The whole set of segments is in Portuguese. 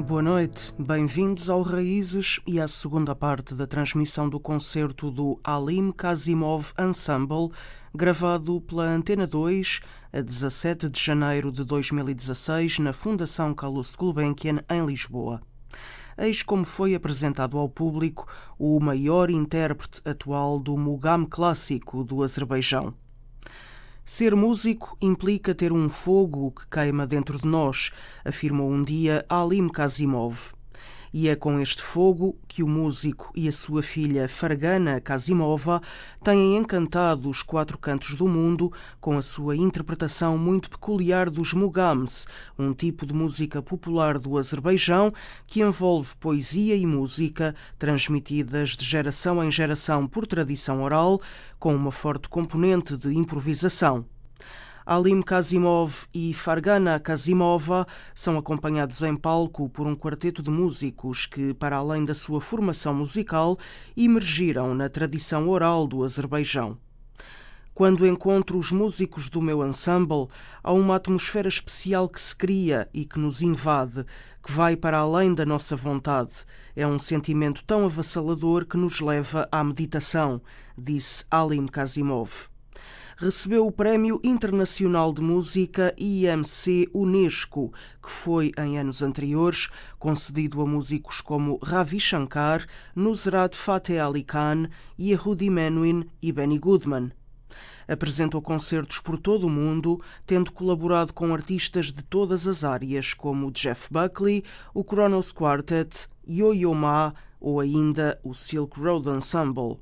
Boa noite, bem-vindos ao Raízes e à segunda parte da transmissão do concerto do Alim Kazimov Ensemble, gravado pela Antena 2 a 17 de janeiro de 2016 na Fundação Calouste Gulbenkian, em Lisboa. Eis como foi apresentado ao público o maior intérprete atual do mugam clássico do Azerbaijão. Ser músico implica ter um fogo que queima dentro de nós, afirmou um dia Alim Kazimov. E é com este fogo que o músico e a sua filha Fargana Kazimova têm encantado os quatro cantos do mundo com a sua interpretação muito peculiar dos mugams, um tipo de música popular do Azerbaijão que envolve poesia e música transmitidas de geração em geração por tradição oral, com uma forte componente de improvisação. Alim Kazimov e Fargana Kazimova são acompanhados em palco por um quarteto de músicos que, para além da sua formação musical, emergiram na tradição oral do Azerbaijão. Quando encontro os músicos do meu ensemble, há uma atmosfera especial que se cria e que nos invade, que vai para além da nossa vontade. É um sentimento tão avassalador que nos leva à meditação, disse Alim Kazimov. Recebeu o Prémio Internacional de Música IMC Unesco, que foi, em anos anteriores, concedido a músicos como Ravi Shankar, Nusrat Fateh Ali Khan, Yehudi Menuhin e Benny Goodman. Apresentou concertos por todo o mundo, tendo colaborado com artistas de todas as áreas, como Jeff Buckley, o Kronos Quartet, Yo-Yo Ma ou ainda o Silk Road Ensemble.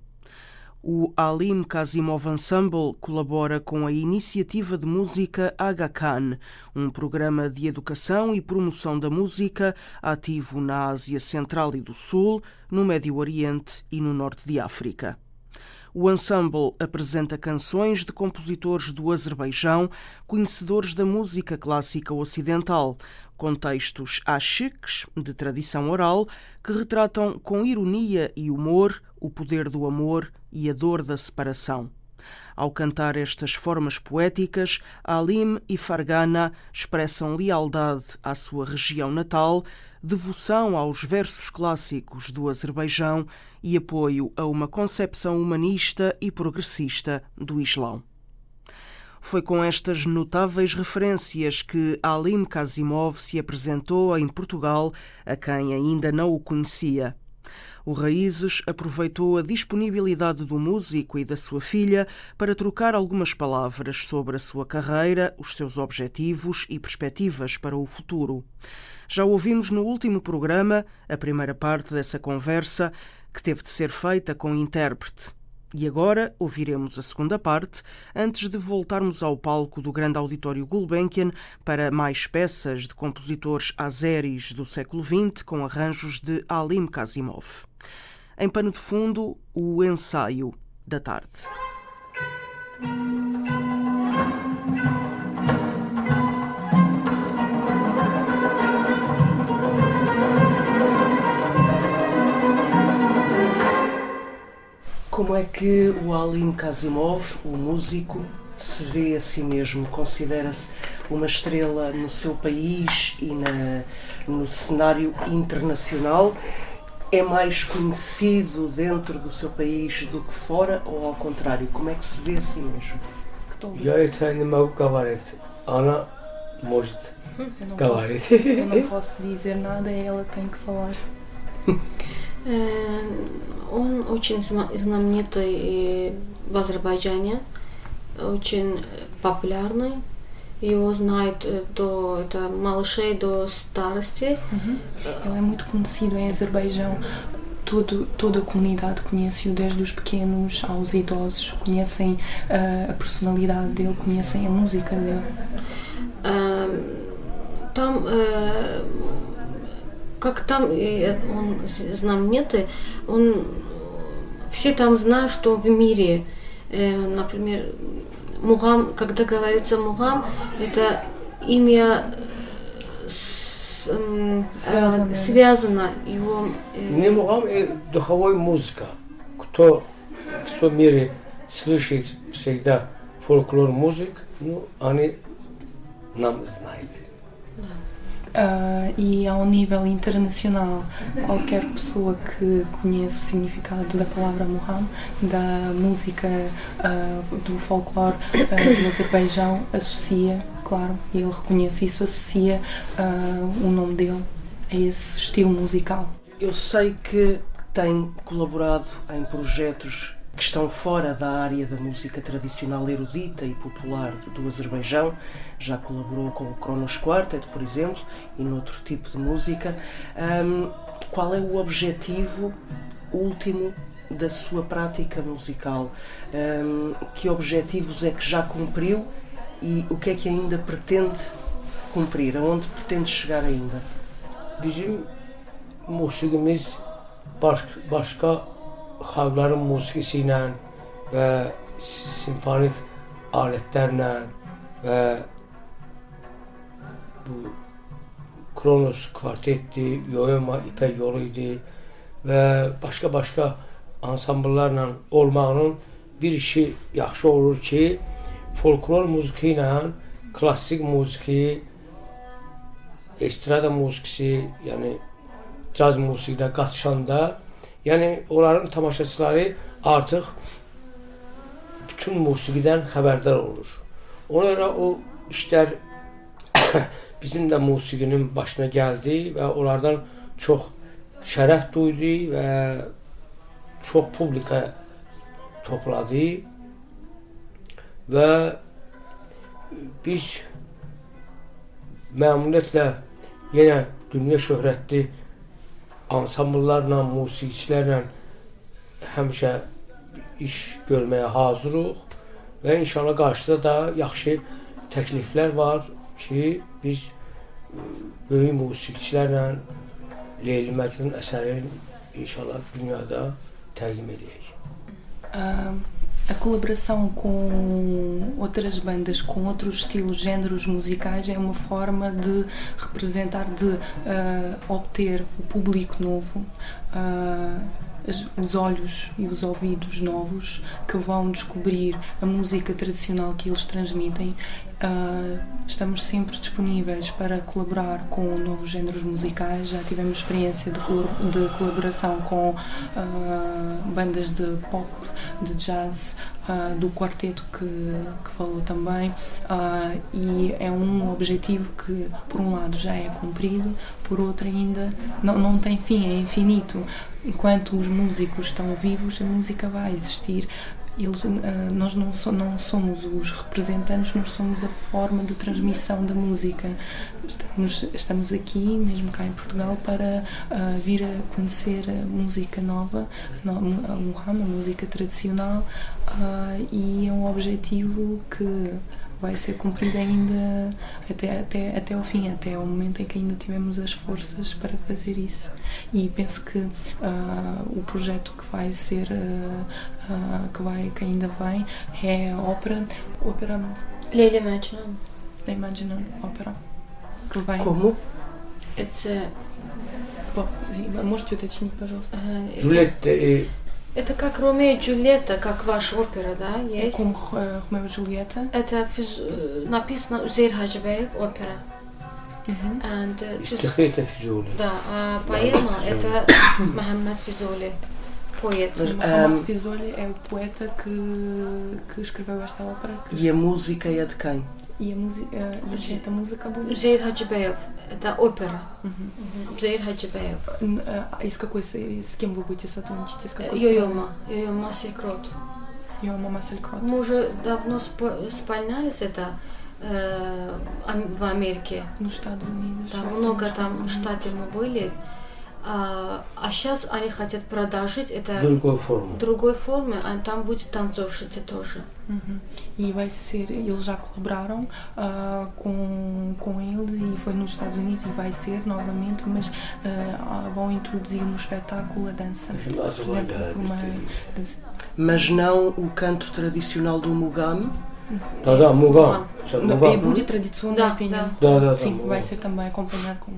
O Alim Kazimov Ensemble colabora com a Iniciativa de Música Aga Khan, um programa de educação e promoção da música ativo na Ásia Central e do Sul, no Médio Oriente e no Norte de África. O ensemble apresenta canções de compositores do Azerbaijão, conhecedores da música clássica ocidental, com textos achiques, de tradição oral, que retratam com ironia e humor o poder do amor e a dor da separação. Ao cantar estas formas poéticas, Alim e Fargana expressam lealdade à sua região natal, devoção aos versos clássicos do Azerbaijão e apoio a uma concepção humanista e progressista do Islão. Foi com estas notáveis referências que Alim Kazimov se apresentou em Portugal a quem ainda não o conhecia. O Raízes aproveitou a disponibilidade do músico e da sua filha para trocar algumas palavras sobre a sua carreira, os seus objetivos e perspectivas para o futuro. Já ouvimos no último programa a primeira parte dessa conversa, que teve de ser feita com intérprete. E agora ouviremos a segunda parte, antes de voltarmos ao palco do grande auditório Gulbenkian para mais peças de compositores azeris do século XX com arranjos de Alim Kazimov. Em pano de fundo, o ensaio da tarde. Como é que o Alim Kazimov, o músico, se vê a si mesmo? Considera-se uma estrela no seu país e no cenário internacional? É mais conhecido dentro do seu país do que fora ou ao contrário? Como é que se vê a si mesmo? Eu não posso dizer nada, ela tem que falar. Он очень знаменитый в Азербайджане, очень популярный. Его знают до малышей до старости. Ele é muito conhecido em Azerbaijão. Toda a comunidade conhece-o, desde os pequenos aos idosos. Conhecem a personalidade dele, conhecem a música dele. Как там он знаменитый, все там знают, что в мире, например, мугам, когда говорится мугам, это имя связано его. Не мугам, это духовая музыка. Кто в мире слышит всегда фольклор музык, они нам знают. E ao nível internacional, qualquer pessoa que conheça o significado da palavra Muham, da música, do folclore do Azerbaijão, associa, claro, ele reconhece isso, associa o nome dele a esse estilo musical. Eu sei que tem colaborado em projetos que estão fora da área da música tradicional erudita e popular do Azerbaijão. Já colaborou com o Kronos Quartet, por exemplo, e noutro tipo de música. Qual é o objetivo último da sua prática musical? Que objetivos é que já cumpriu e o que é que ainda pretende cumprir? Aonde pretende chegar ainda? Bizim musiqimiz başqa xalqların musiqisi ilə və simfonik alətlərlə və bu Kronos kvartetdir, Yoyoma İpək yolu idi və başqa ansambllarla olmağının bir işi yaxşı olur ki, folklor musiqi ilə klassik musiqi, estrada musiqisi, yəni caz musiqidə qatışanda, yəni onların tamaşaçıları artıq bütün musiqidən xəbərdar olur. Ona görə o işlər bizim də musiqinin başına gəldi və onlardan çox şərəf duydu və çox publika topladı və biz məmnuniyyətlə yenə dünya şöhrətli ansambllarla, musiqiçilərlə həmişə iş görməyə hazırıq və inşallah qarşıda da yaxşı təkliflər var ki, biz böyük musiqiçilərlə Leyli Məcnun əsərini inşallah dünyada təqdim edəcəyik. A colaboração com outras bandas, com outros estilos, géneros musicais é uma forma de representar, de obter o público novo, os olhos e os ouvidos novos que vão descobrir a música tradicional que eles transmitem. Estamos sempre disponíveis para colaborar com novos géneros musicais. Já tivemos experiência de colaboração com bandas de pop, de jazz, do quarteto que falou também, e é um objetivo que por um lado já é cumprido, por outro ainda não tem fim, é infinito. Enquanto os músicos estão vivos, a música vai existir. Nós não somos os representantes, nós somos a forma de transmissão da música. Estamos aqui, mesmo cá em Portugal, para vir a conhecer a música nova, a Muham, a música tradicional, e é um objetivo que vai ser cumprido ainda até ao fim, até ao momento em que ainda tivemos as forças para fazer isso. E penso que o projeto que vai ser, que ainda vem, é a ópera Leyli Mecnun. Leyli Mecnun, ópera. Que vai... Como? Это... Можете уточнить, пожалуйста? Это как Ромео и Джульетта, как ваша опера, да, есть? Como Romeo e Julieta. Это написано Üzeyir Hacıbeyев опера. İstikrite Füzuli. Да, а поэма это Мохаммед Физоли, poeta. Mохаммед Физоли é o poeta que escreveu esta ópera. E a música é de quem? E a música будет? Üzeyir Hacıbeyев, это опера. Üzeyir Hacıbeyев. С кем вы будете сотрудничать? Йойома Селькрот. Йойома Селькрот. Мы уже давно спальнялись это в Америке. Ну, Штаты Unidos. Да, много там штатов мы были. А сейчас они хотят продолжить это другой формы, а там будет танцовщица тоже. E vai ser, eles já colaboraram com eles e foi nos Estados Unidos e vai ser novamente, mas vão introduzir no espetáculo a dança. Mas não o canto tradicional do Mugam? Mugam. Будет традиционное пение. Sim, vai ser também acompanhado com...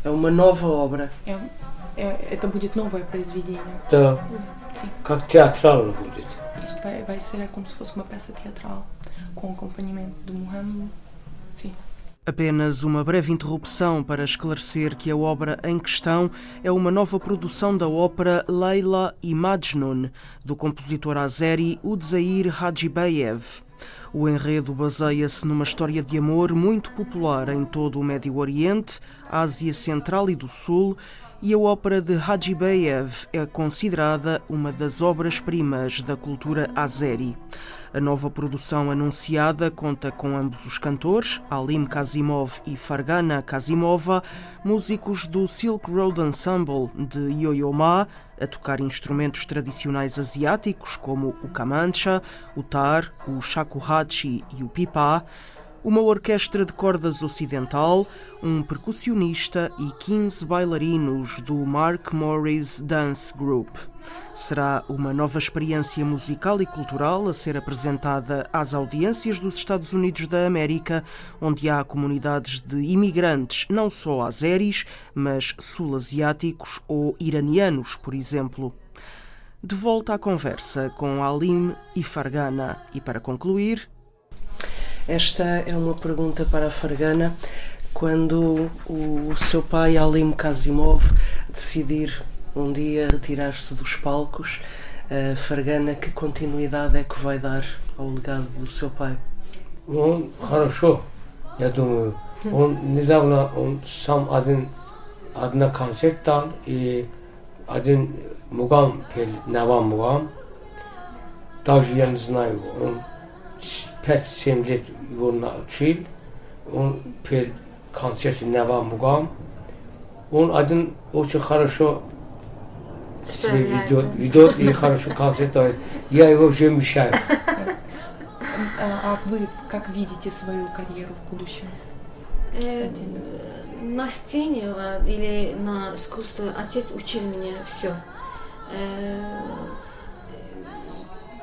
É uma nova obra. Это будет новое произведение. Да. Как театрально будет. Isto vai ser como se fosse uma peça teatral com acompanhamento do Muham. Sim. Apenas uma breve interrupção para esclarecer que a obra em questão é uma nova produção da ópera Leila e Majnun, do compositor azeri Udzair Hajibeyev. O enredo baseia-se numa história de amor muito popular em todo o Médio Oriente, Ásia Central e do Sul, e a ópera de Hajibeyev é considerada uma das obras-primas da cultura azeri. A nova produção anunciada conta com ambos os cantores, Alim Kazimov e Fargana Kazimova, músicos do Silk Road Ensemble de Yo-Yo Ma, a tocar instrumentos tradicionais asiáticos como o kamancha, o tar, o shakuhachi e o pipa, uma orquestra de cordas ocidental, um percussionista e 15 bailarinos do Mark Morris Dance Group. Será uma nova experiência musical e cultural a ser apresentada às audiências dos Estados Unidos da América, onde há comunidades de imigrantes, não só azeris, mas sul-asiáticos ou iranianos, por exemplo. De volta à conversa com Alim e Fargana. E para concluir... Esta é uma pergunta para a Fargana. Quando o seu pai, Alim Kazimov, decidir um dia retirar-se dos palcos, Fargana, que continuidade é que vai dar ao legado do seu pai? Хорошо. Я думаю, он недавно сам одна концерт дал и один мугам пел, Нава мугам. Даже я не знаю, он 5-7 лет его научил, он пел концерт Нава мугам. Он один очень хорошо ведет и хорошо концерт дает. Я его уже мешаю. А вы как видите свою карьеру в будущем? На сцене или на искусстве отец учил меня все.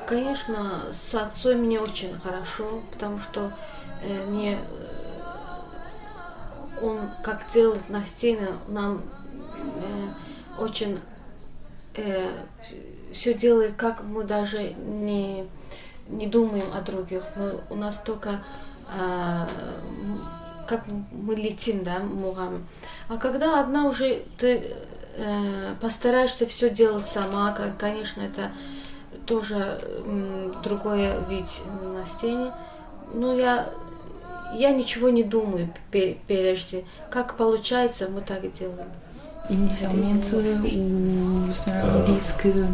Конечно, с отцом мне очень хорошо, потому что мне он как делает на сцене, нам очень все делает, как мы даже не думаем о других. У нас только как мы летим, да, мугами. А когда одна уже ты постараешься все делать сама, конечно, это тоже другое вид на сцене. Но я ничего не думаю прежде. Как получается, мы так и делаем. Inicialmente o Sr. disse que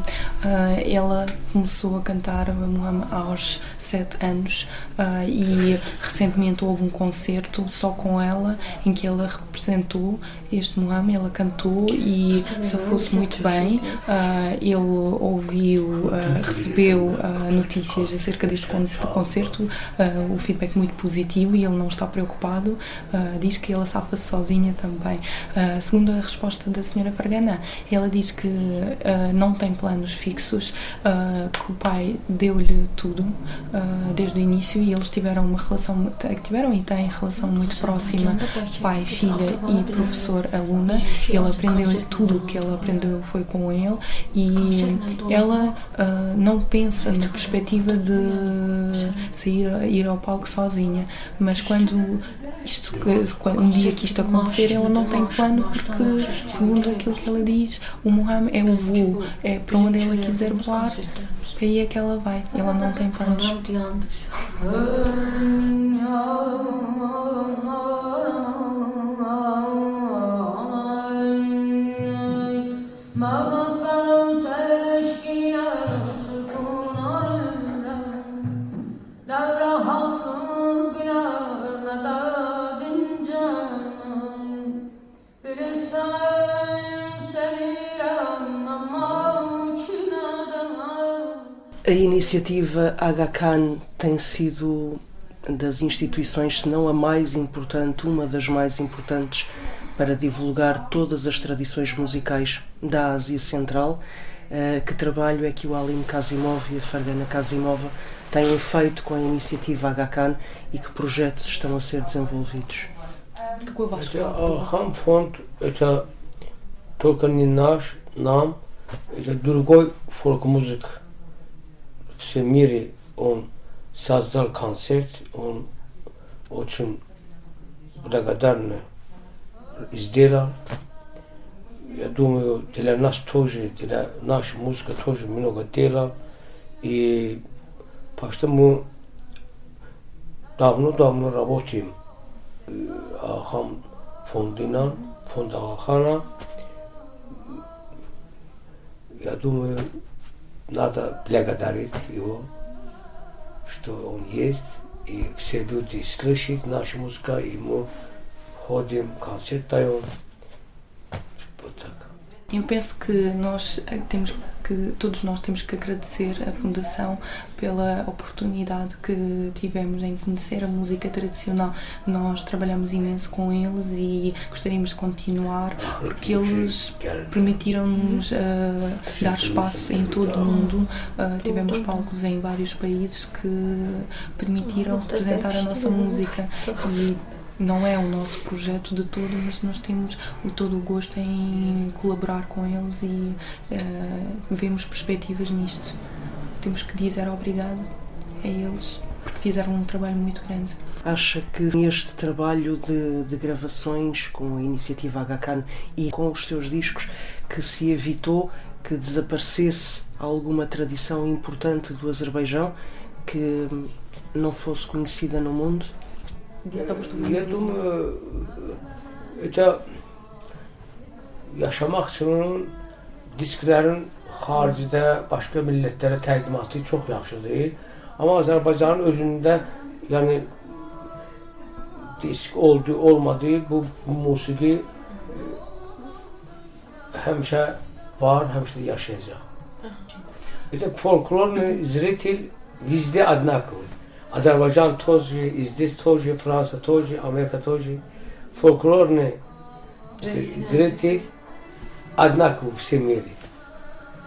ela começou a cantar Muhammad aos 7 anos e recentemente houve um concerto só com ela em que ela representou este Muhammad, ela cantou e safou-se muito bem. Ele ouviu, recebeu notícias acerca deste concerto, o feedback muito positivo e ele não está preocupado, diz que ela safa-se sozinha também. Segundo a resposta da senhora Fargana, ela diz que não tem planos fixos, que o pai deu-lhe tudo desde o início e eles tiveram uma relação, tiveram e têm relação muito próxima, pai, filha e professor-aluna. Ele aprendeu tudo o que ela aprendeu foi com ele e ela não pensa na perspectiva de ir ao palco sozinha, mas quando um dia que isto acontecer, ela não tem plano porque, segundo aquilo que ela diz, o Muhammad é o voo, é para onde ela quiser voar, para aí é que ela vai, ela não tem planos. A iniciativa Aga Khan tem sido das instituições, se não a mais importante, uma das mais importantes para divulgar todas as tradições musicais da Ásia Central. Que trabalho é que o Alim Kazimov e a Fargana Kazimova têm feito com a iniciativa Aga Khan e que projetos estão a ser desenvolvidos? Хам фонд это только не наш нам, это другой фолк-музык. В всем мире он создал концерт, он очень благодарны сделал. Я думаю, для нас тоже, для нашей музыки тоже много делал. И поэтому давно работаем. Ахам фондина, фонд Агахана. Я думаю, надо благодарить его, что он есть, и все люди слышат нашу музыку, и мы ходим, концерт даем. Вот так. Eu penso que todos nós temos que agradecer à Fundação pela oportunidade que tivemos em conhecer a música tradicional. Nós trabalhamos imenso com eles e gostaríamos de continuar porque eles permitiram-nos dar espaço em todo o mundo. Tivemos palcos em vários países que permitiram representar a nossa música. E não é o nosso projeto de todo, mas nós temos todo o gosto em colaborar com eles e vemos perspectivas nisto. Temos que dizer obrigado a eles, porque fizeram um trabalho muito grande. Acha que este trabalho de gravações com a iniciativa Aga Khan e com os seus discos, que se evitou que desaparecesse alguma tradição importante do Azerbaijão que não fosse conhecida no mundo? Я думаю, это yaşamak için disklerin haricdə başqa millətlərə təqdimatı çox yaxşıdır. Amma Azərbaycanın özündə, yəni disk olmadı, bu musiqi həmişə var, həmişə yaşayacaq. Это фольклорный зритель везде одинаковый. Азербайджан тоже, и здесь тоже, Франция тоже, Америка тоже. Фольклорный зритель одинаковый в всем мире.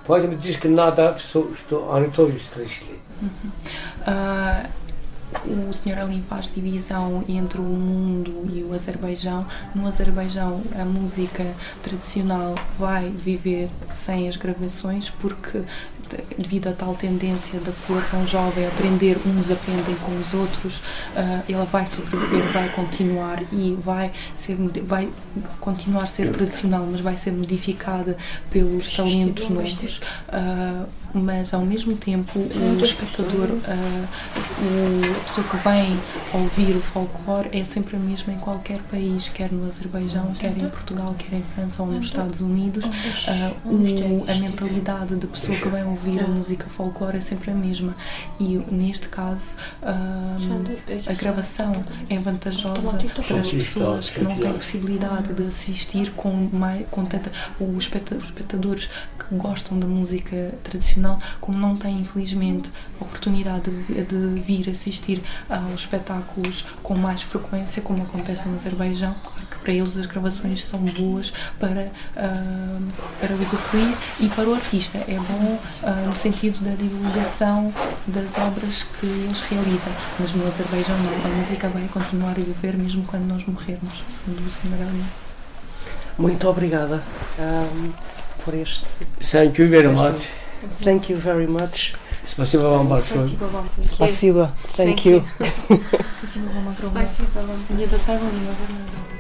Поэтому диски надо, что они тоже слышали. O Sr. Alim faz divisão entre o mundo e o Azerbaijão. No Azerbaijão, a música tradicional vai viver sem as gravações porque, devido a tal tendência da população jovem a aprender, uns aprendem com os outros, ela vai sobreviver, vai continuar e vai continuar a ser tradicional, mas vai ser modificada pelos talentos novos. Mas, ao mesmo tempo, o espectador, a pessoa que vem ouvir o folclore é sempre a mesma em qualquer país, quer no Azerbaijão, quer em Portugal, quer em França ou nos Estados Unidos. A mentalidade da pessoa que vem ouvir a música folclore é sempre a mesma e, neste caso, a gravação é vantajosa para as pessoas que não têm possibilidade de assistir os espectadores que gostam da música tradicional, como não têm, infelizmente, a oportunidade de vir assistir aos espetáculos com mais frequência, como acontece no Azerbaijão. Claro que para eles as gravações são boas para usufruir e para o artista é bom no sentido da divulgação das obras que eles realizam, mas no Azerbaijão não, a música vai continuar a viver mesmo quando nós morrermos, segundo o Sr. Ali. Muito obrigada por este. Thank you very much. Thank you very much. Спасибо вам большое. Спасибо. Thank you. Спасибо вам огромное. Спасибо вам. Мне доставило неимоверное удовольствие.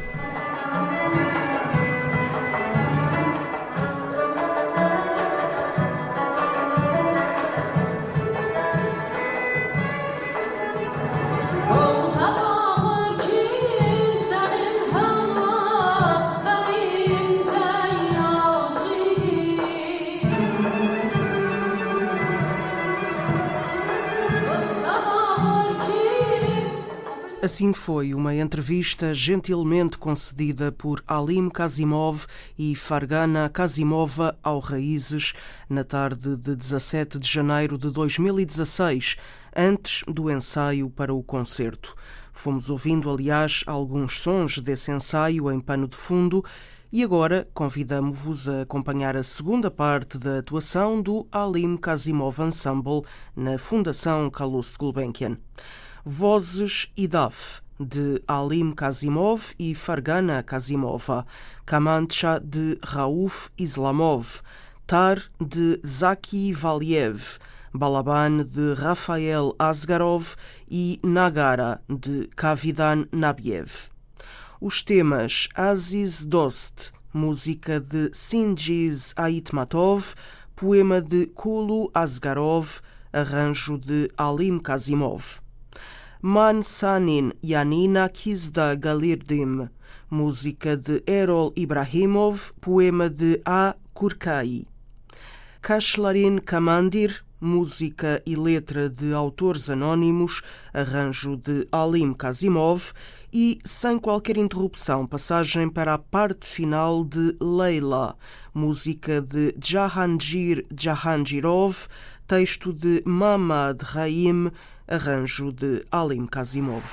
Assim foi uma entrevista gentilmente concedida por Alim Kazimov e Fargana Kazimova ao Raízes na tarde de 17 de janeiro de 2016, antes do ensaio para o concerto. Fomos ouvindo, aliás, alguns sons desse ensaio em pano de fundo e agora convidamo-vos a acompanhar a segunda parte da atuação do Alim Kazimov Ensemble na Fundação Calouste Gulbenkian. Vozes e Daf, de Alim Kazimov e Fargana Kazimova, Kamancha, de Rauf Islamov, Tar, de Zaki Valiev, Balaban, de Rafael Asgarov e Nagara, de Kavidan Nabiev. os temas Aziz Dost, música de Singiz Aitmatov, poema de Kulu Asgarov, arranjo de Alim Kazimov. Man Sanin Yanina Kizda Galirdim, música de Erol Ibrahimov, poema de A. Kurkai. Kashlarin Kamandir, música e letra de autores anónimos, arranjo de Alim Kazimov, e, sem qualquer interrupção, passagem para a parte final de Leila, música de Jahangir Jahangirov, texto de Mamad Raim, arranjo de Alim Kazimov.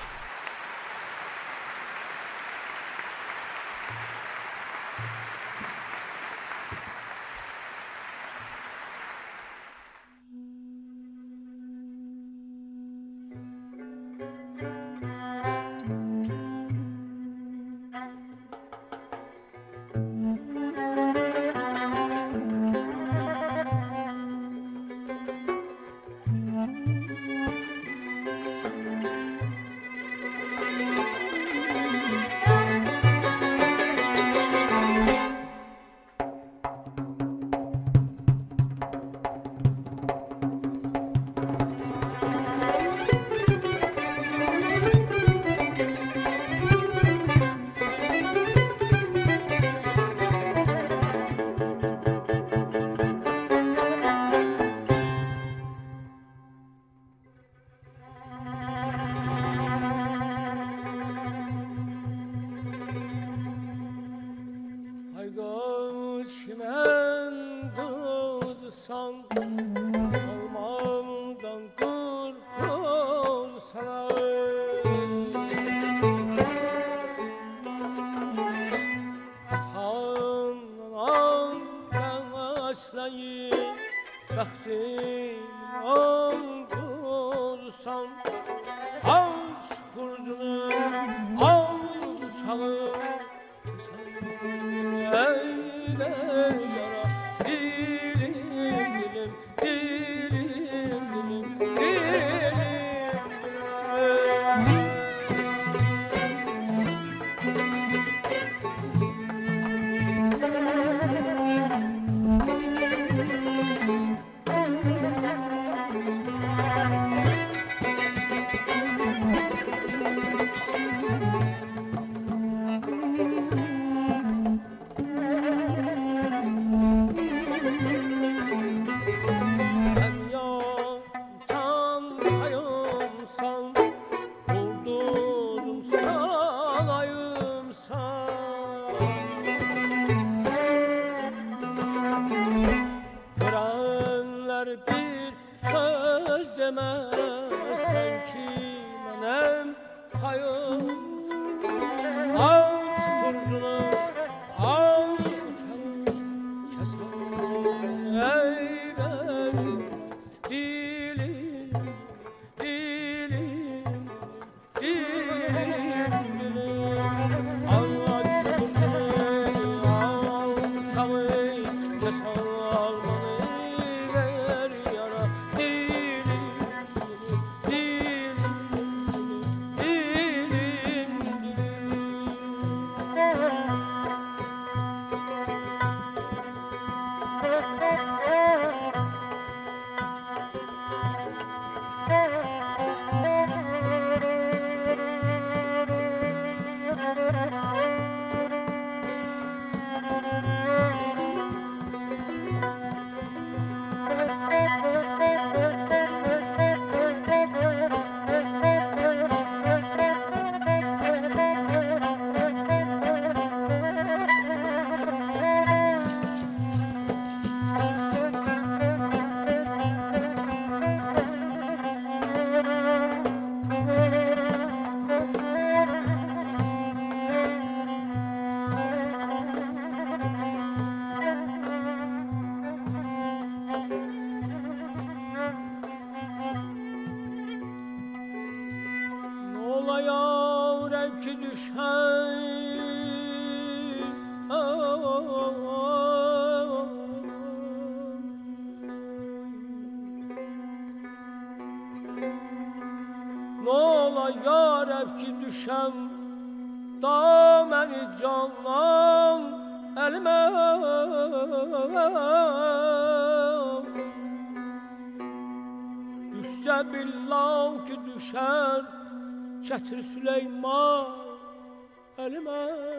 Nola yarab ki düşem دامن جانان المه düşse billah ki düşer Çetir Süleyman elime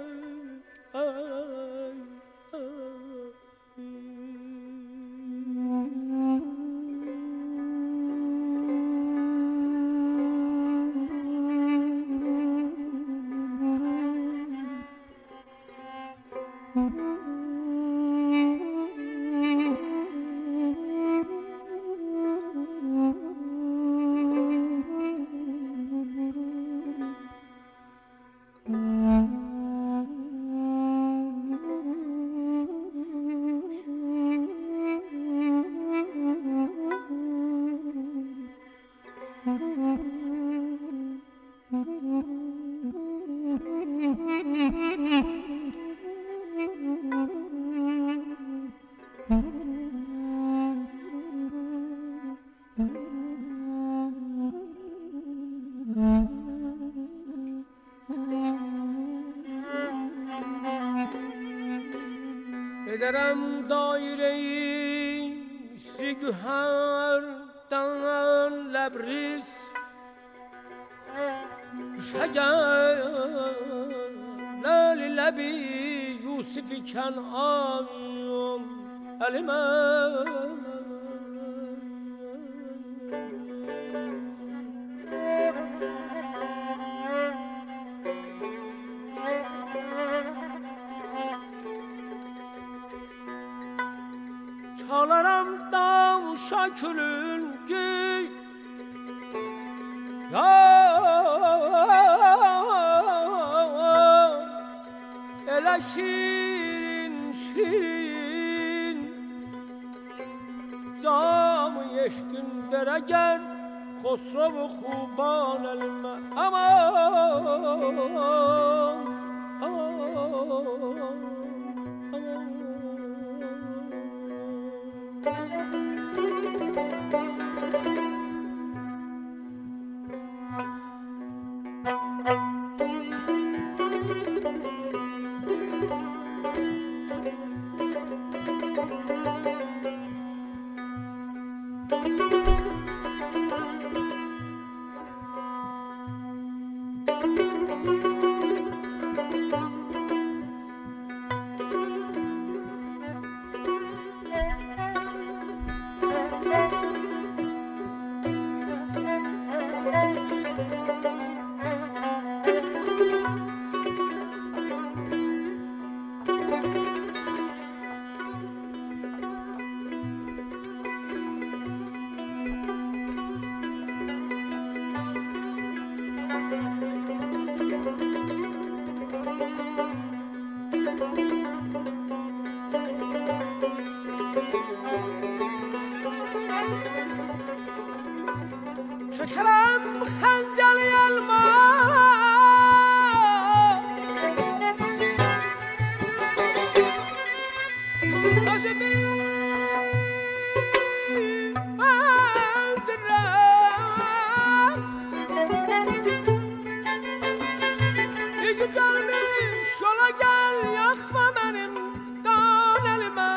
Ederem daireyi Sri Güher'den Lebriz Düşeger Lali Lebi Yusuf-i Kenan elime Çalaram dağ şakülün gül Ya ele şirin şirin Camı yeşkün deregen Khosrow-u Khuban elime Aman Aman Şekerem xəncəli elma Özümü öldürəm Bir güzelmiş yola gel yakma benim kan elime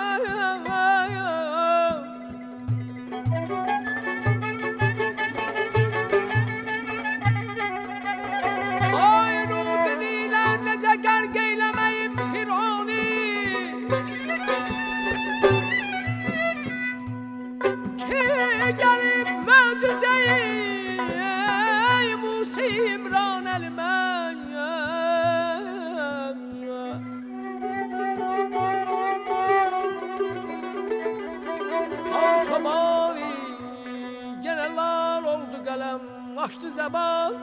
Gergeylemeyim firani Ki gelip möcüzeyi Musa İmran elmen Şamali gene lal oldu kalem Açtı zeban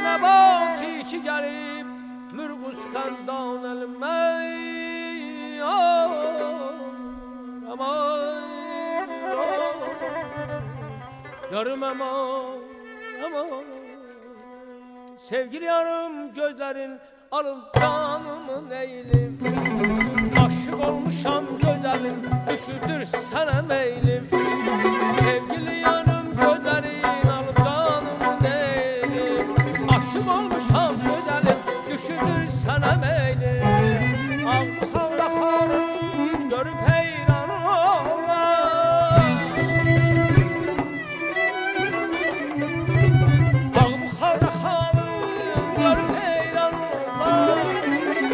Nebati ki gelip mürgüz xəndan elmey Aman Yarım aman Aman Sevgili yarım gözlerin alın canımın eylim Aşık olmuşam güzelim düşürdür sana meylim Sevgili yarım gözlerin alın canımın eylim olmuşam güzelim, düşünür sana meyli. Al bu havla harun görüp heyran olar. Al bu havla harun görüp heyran olar.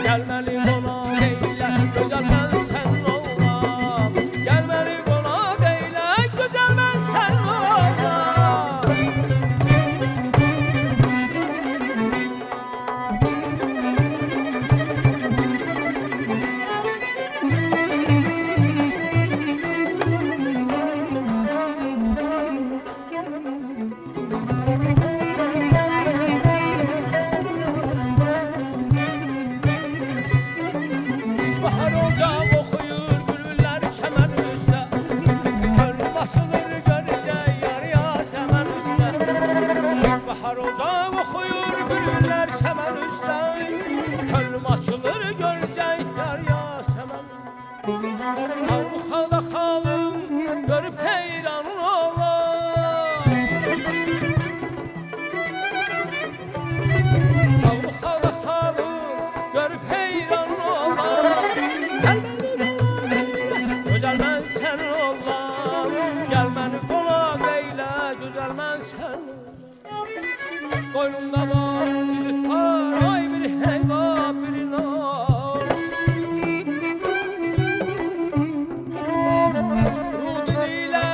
Gelmeli ona eyle, güzel ben sen olam. Gelmeli ona eyle, güzel ben sen olam. Bahar ocaq oxuyur bülbüllər çəmən üstə. Könlüm açılır görəcək yar yasəmən üstə. Bahar ocaq oxuyur bülbüllər çəmən üstə. Könlüm açılır görəcək yar yasəmən üstə. Al bu xalda xalım görüb heyran olar. Al bu xalda xalım görüb heyran olar. Güzel ben sen olam. Gelmeni qonaq eylə, güzel ben sen olam. Qoynumda var bir tar, ay bir heyva, bir nar. Rudin ilə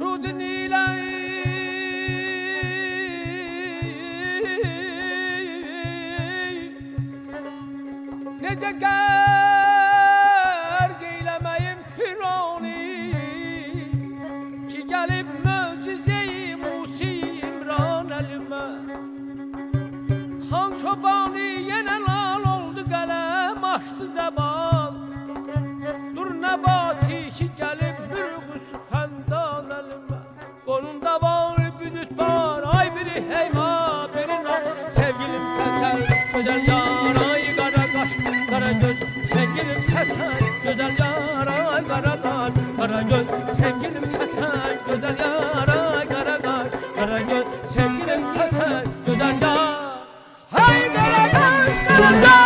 Rudin ilə necə qərq eyləməyim fironi ki gəlib möcüzəyi Musi İmran əlimə. Xan çobani yenə lal oldu qələm açdı zəban. Dur nəbati ki gəlib bürğüsü xəndan əlimə. Qonunda var büdüt var, ay biri heyva, biri nar. Sevgilim səsən, gözəl yar, ay qara qaş, qara göz. Sevgilim səsən, gözəl yar, ay qara qaş, qara göz. Sevgilim səsən, gözəl yar, ay qara qaş, qara göz. Sevgilim səsən, gözəl yar, ay qara qaş, qara göz.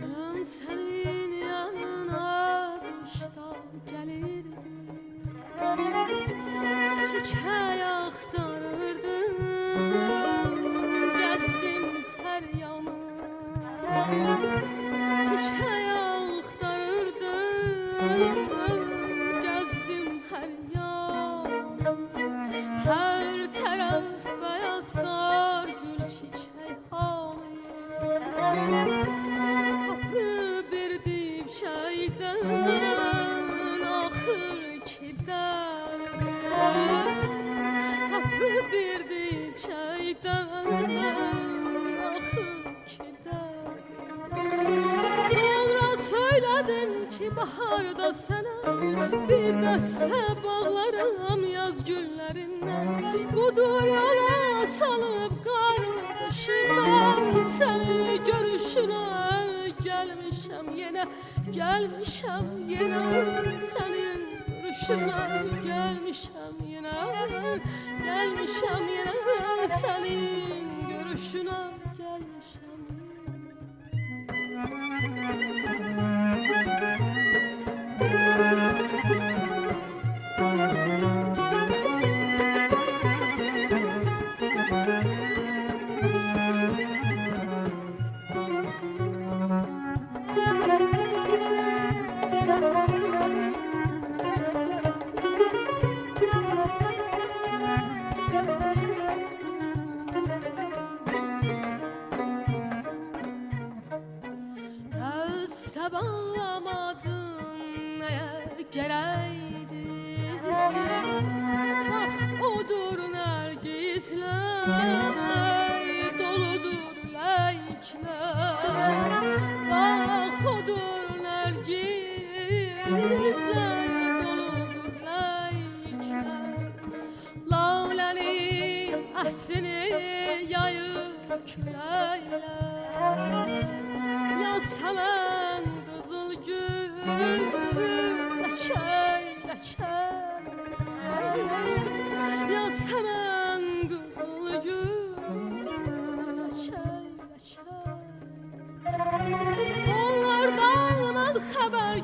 Ben senin yanına kıştan gelirdim, çiçeği aktarırdım, gezdim her yanı. Çiçeği aktarırdım, gezdim her yanı. Her taraf beyaz kar, gül çiçeği ağlıyor. Kapı bir dip şeyden ahır ki derdim. Kapı bir dip şeyden ahır ki derdim. Sonra söyledim ki baharda sana bir deste bağlarım yaz günlerinden. Budur yola salıp kardeşim, ben seni görüşüne gelmişim yine, gelmişim yine. Senin görüşüne gelmişim yine, gelmişim yine. Senin görüşüne gelmişim yine.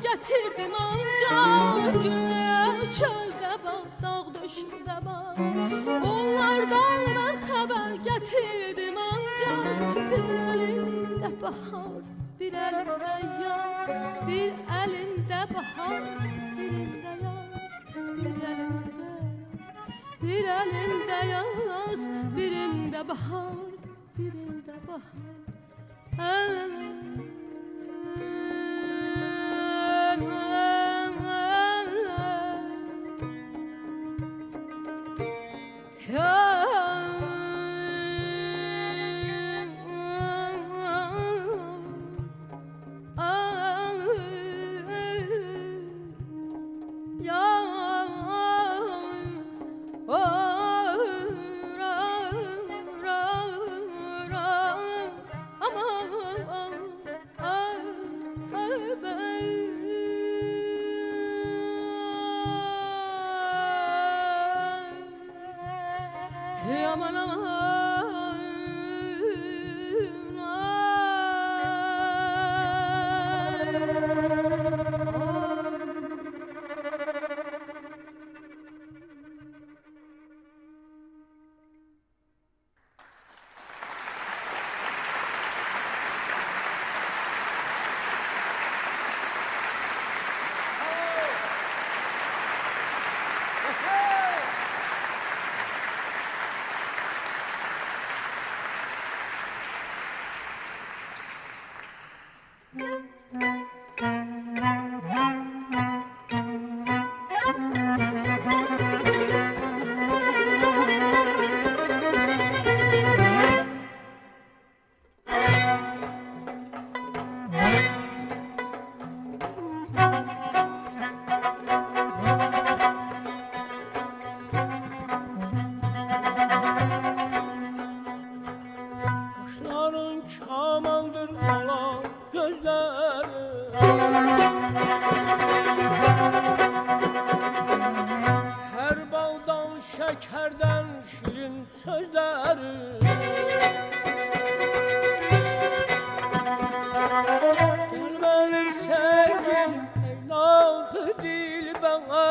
Getirdim ancak günlere çölde bak, dağ döşümde bak. Onlardan ben haber getirdim ancak bir elimde bahar, bir elimde yaz, bir elimde bahar, bir elimde yaz, bir elimde yaz, bir elimde bahar, bir elimde bahar. Aman aman, şekerden şirin sözleri Gelmenin sevgilim ey nazlı dil bana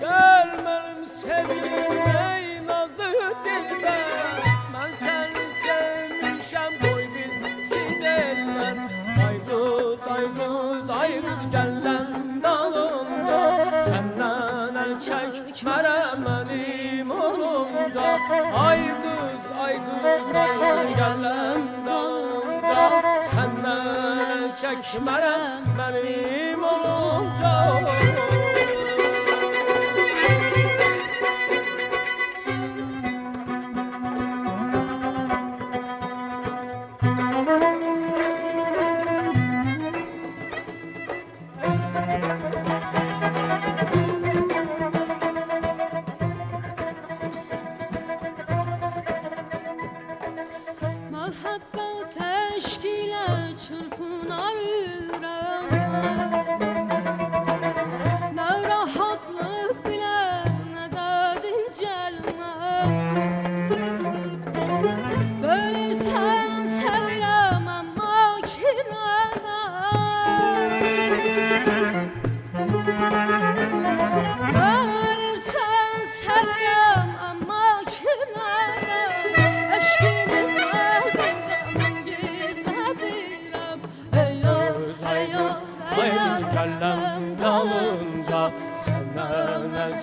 Gelmenin sevgilim ey nazlı dil ben seni sevmişem koy bilsin eller Aygız aygız aygız gellen Senden el çekmerem benim olunca Ay kız ay kız ay gelen dalınca Senden el çekmerem benim olunca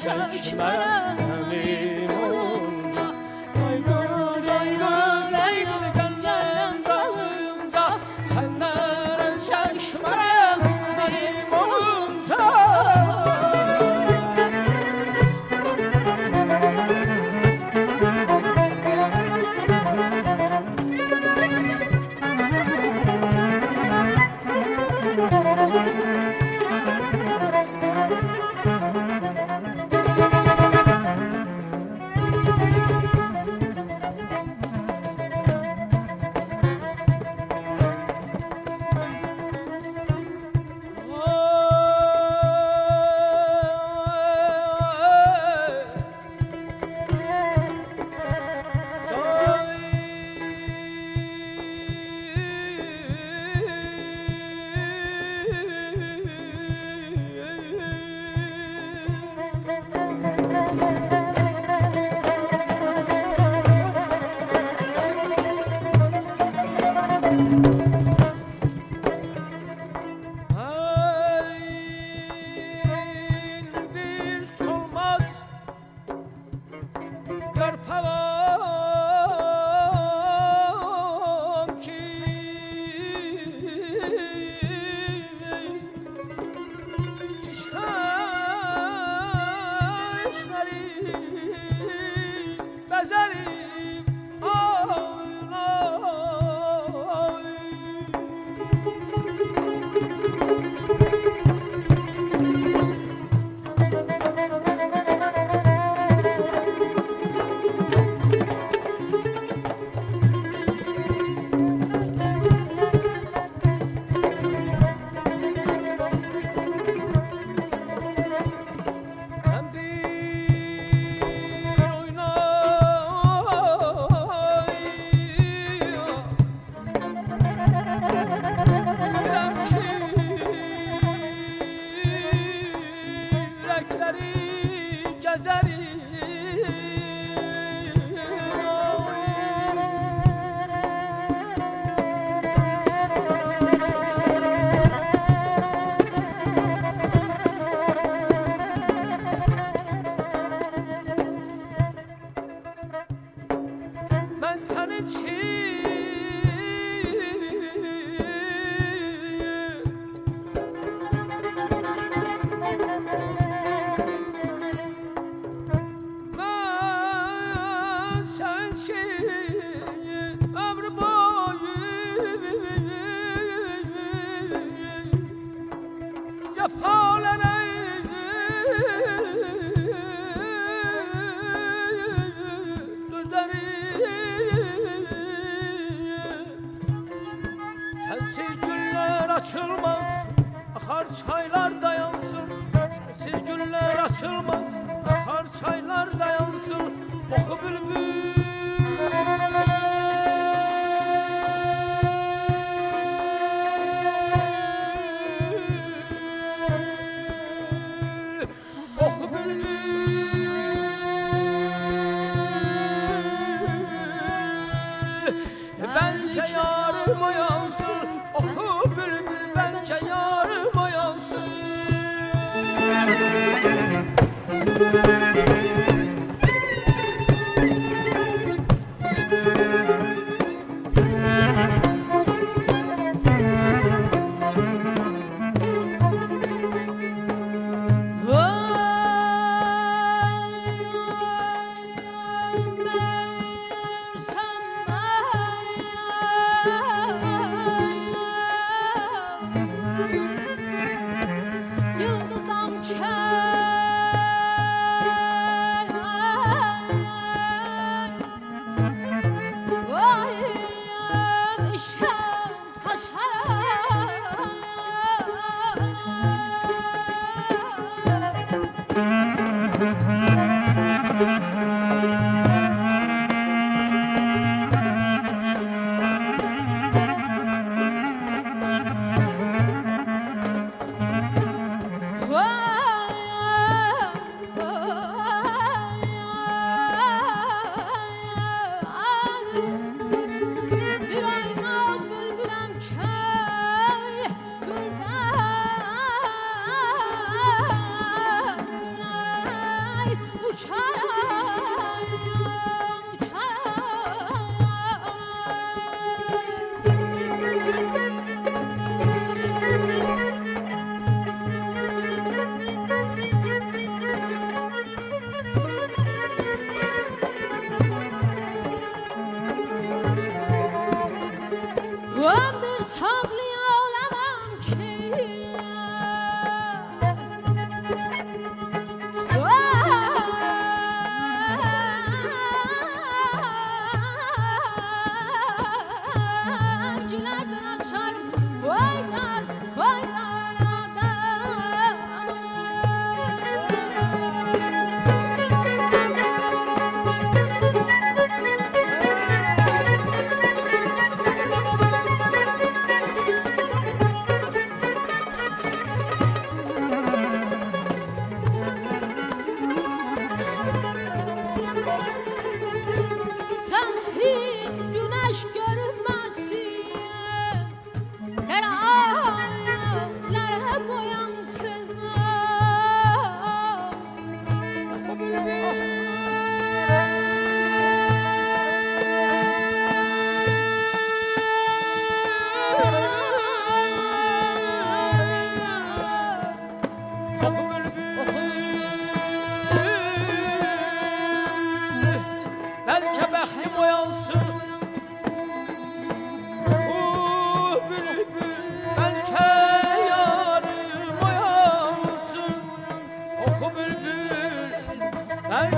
çəkmərəm olunca Ayqız, ayqız, ayqız gönlüm dalınca Səndən çəkmərəm olunca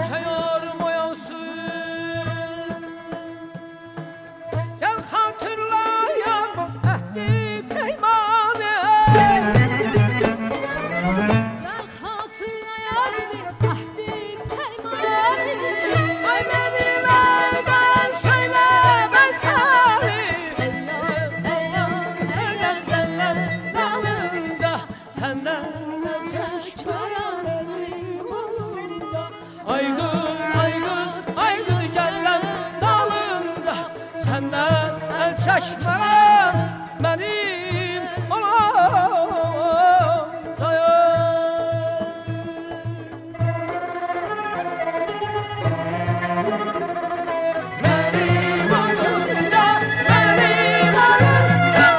Çayarım oyansın Gel hatırlayam ehdi peymanı Gel hatırlayar bir ahdi peymanı Ay benim evden söylemez hali Eğer geller dalında Senden çeşmeler yolunda Aygır geller dalında Senden el çeşmeler benim olanda Benim olanda, benim olanda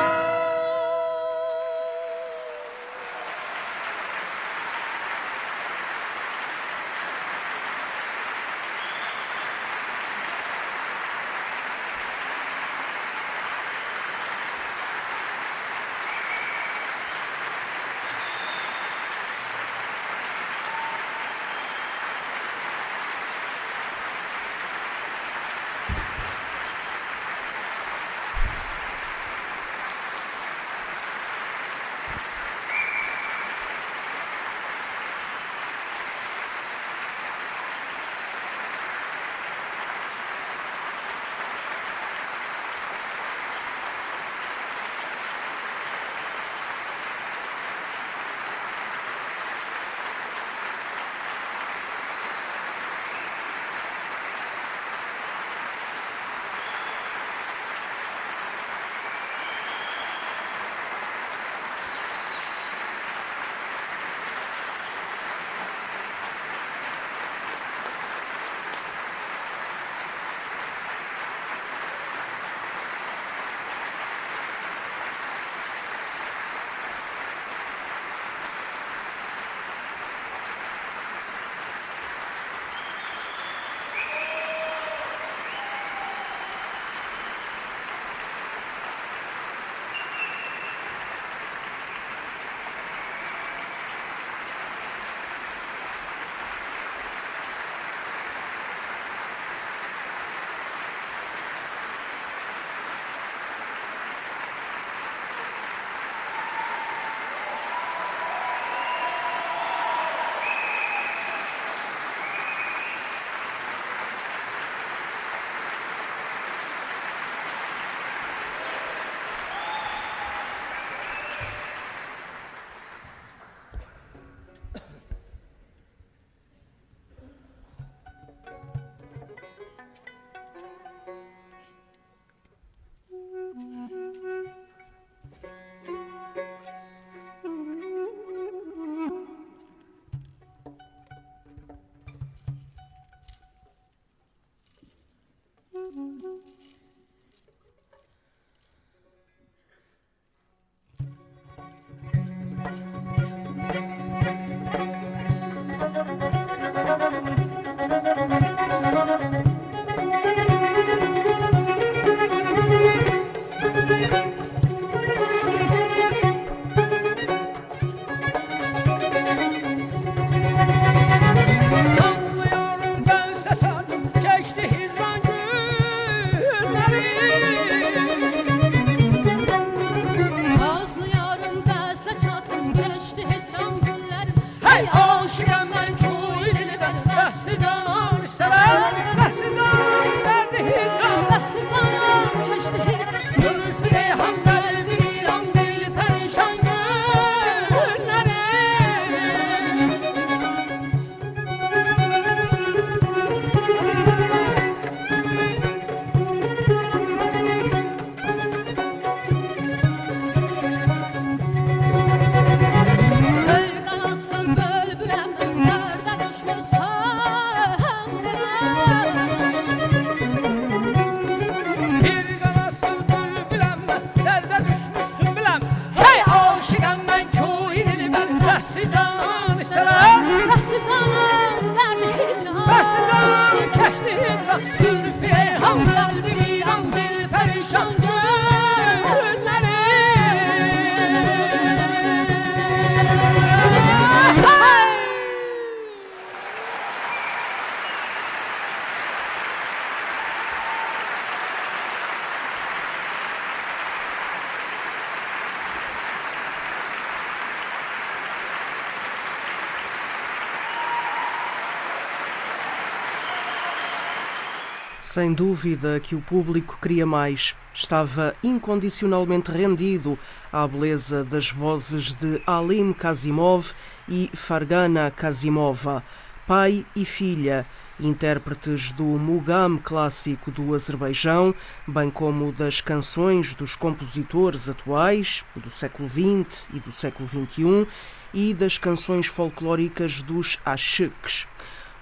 Sem dúvida que o público queria mais. Estava incondicionalmente rendido à beleza das vozes de Alim Kazimov e Fargana Kazimova, pai e filha, intérpretes do mugam clássico do Azerbaijão, bem como das canções dos compositores atuais, do século XX e do século XXI, e das canções folclóricas dos ashiks.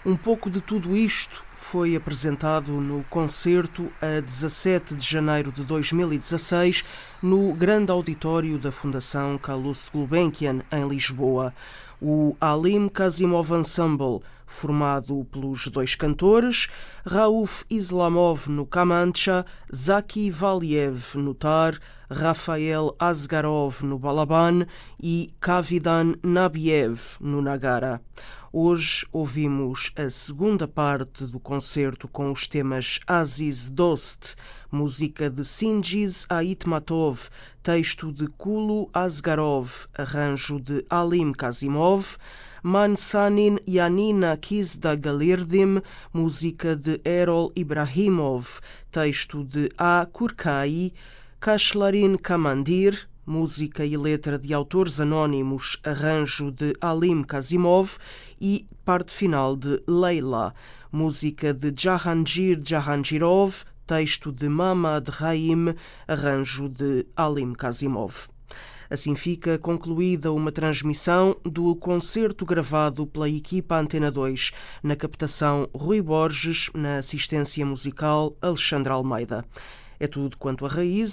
Um pouco de tudo isto foi apresentado no concerto a 17 de janeiro de 2016 no grande auditório da Fundação Calouste Gulbenkian, em Lisboa. O Alim Kazimov Ensemble, formado pelos dois cantores, Rauf Islamov no kamancha, Zaki Valiev no tar, Rafael Asgarov no balaban e Kavidan Nabiev no nagara. Hoje ouvimos a segunda parte do concerto com os temas Aziz Dost, música de Singiz Aitmatov, texto de Kulu Asgarov, arranjo de Alim Kazimov, Mansanin Yanina Kizda Galirdim, música de Erol Ibrahimov, texto de A. Kurkai, Kashlarin Kamandir, música e letra de autores anónimos, arranjo de Alim Kazimov e parte final de Leila, música de Jahangir Jahangirov, texto de Mamad Raim, arranjo de Alim Kazimov. Assim fica concluída uma transmissão do concerto gravado pela equipa Antena 2, na captação Rui Borges, na assistência musical Alexandre Almeida. É tudo quanto a Raiz.